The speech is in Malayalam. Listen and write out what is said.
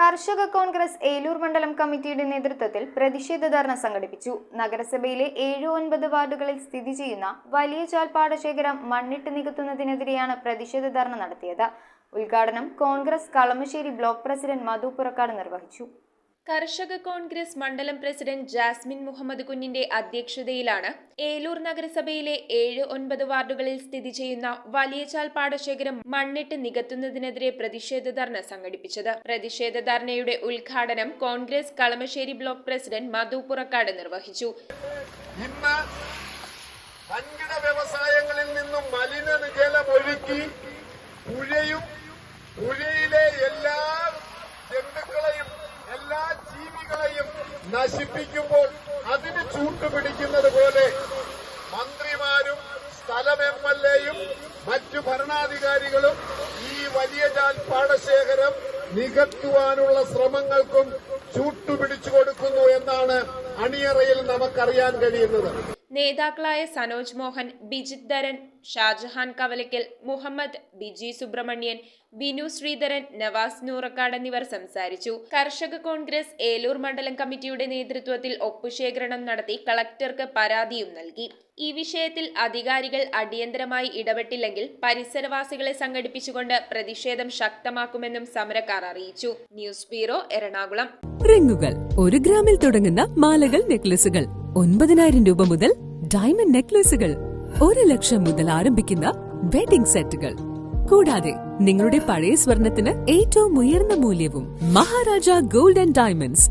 കർഷക കോൺഗ്രസ് ഏലൂർ മണ്ഡലം കമ്മിറ്റിയുടെ നേതൃത്വത്തിൽ പ്രതിഷേധ ധർണ സംഘടിപ്പിച്ചു. നഗരസഭയിലെ 7-9 വാർഡുകളിൽ സ്ഥിതി ചെയ്യുന്ന വലിയ ചാൽ പാടശേഖരം മണ്ണിട്ട് നികത്തുന്നതിനെതിരെയാണ് പ്രതിഷേധ ധർണ നടത്തിയത്. ഉദ്ഘാടനം കോൺഗ്രസ് കളമശ്ശേരി ബ്ലോക്ക് പ്രസിഡന്റ് മധു പുറക്കാട് നിർവഹിച്ചു. കർഷക കോൺഗ്രസ് മണ്ഡലം പ്രസിഡന്റ് ജാസ്മിൻ മുഹമ്മദ് കുഞ്ഞിന്റെ അധ്യക്ഷതയിലാണ് ഏലൂർ നഗരസഭയിലെ 7-9 വാർഡുകളിൽ സ്ഥിതി ചെയ്യുന്ന വലിയ ചാൽ പാടശേഖരം മണ്ണിട്ട് നികത്തുന്നതിനെതിരെ പ്രതിഷേധ ധർണ സംഘടിപ്പിച്ചത്. പ്രതിഷേധ ധർണയുടെ ഉദ്ഘാടനം കോൺഗ്രസ് കളമശ്ശേരി ബ്ലോക്ക് പ്രസിഡന്റ് മധു പുറക്കാട് നിർവഹിച്ചു. ഇന്ന് വൻകിട വ്യവസായങ്ങളിൽ നിന്നും മലിനജലമൊഴുക്കി പുഴയും പുഴയിലെ എല്ലാ ജന്തുക്കളെയും എല്ലാ ജീവികളെയും നശിപ്പിക്കുമ്പോൾ അതിന് ചൂട്ടുപിടിക്കുന്നത് പോലെ മന്ത്രിമാരും സ്ഥലം MLA-യും മറ്റു ഭരണാധികാരികളും ഈ വലിയ ചാൽ പാടശേഖരം നികത്തുവാനുള്ള ശ്രമങ്ങൾക്കും ചൂട്ടുപിടിച്ചു കൊടുക്കുന്നു എന്നാണ് അണിയറയിൽ നമുക്കറിയാൻ കഴിയുന്നത്. നേതാക്കളായ സനോജ് മോഹൻ, ബിജിത് ധരൻ, ഷാജഹാൻ കവലയ്ക്കൽ, മുഹമ്മദ്, ബിജി സുബ്രഹ്മണ്യൻ, ബിനു ശ്രീധരൻ, നവാസ് നൂറക്കാട് എന്നിവർ സംസാരിച്ചു. കർഷക കോൺഗ്രസ് ഏലൂർ മണ്ഡലം കമ്മിറ്റിയുടെ നേതൃത്വത്തിൽ ഒപ്പുശേഖരണം നടത്തി കളക്ടർക്ക് പരാതിയും നൽകി. ഈ വിഷയത്തിൽ അധികാരികൾ അടിയന്തരമായി ഇടപെട്ടില്ലെങ്കിൽ പരിസരവാസികളെ സംഘടിപ്പിച്ചുകൊണ്ട് പ്രതിഷേധം ശക്തമാക്കുമെന്നും സമരക്കാർ അറിയിച്ചു. News bureau, Ernakulam. റിങ്ങുകൾ 1 ഗ്രാമിൽ തുടങ്ങുന്ന മാലകൾ, നെക്ലസുകൾ 9,000 രൂപ മുതൽ ഡയമണ്ട് നെക്ലസുകൾ 1 ലക്ഷം മുതൽ ആരംഭിക്കുന്ന വെഡിംഗ് സെറ്റുകൾ, കൂടാതെ നിങ്ങളുടെ പഴയ സ്വർണത്തിന് ഏറ്റവും ഉയർന്ന മൂല്യവും മഹാരാജ ഗോൾഡ് ആൻഡ് ഡയമണ്ട്സ്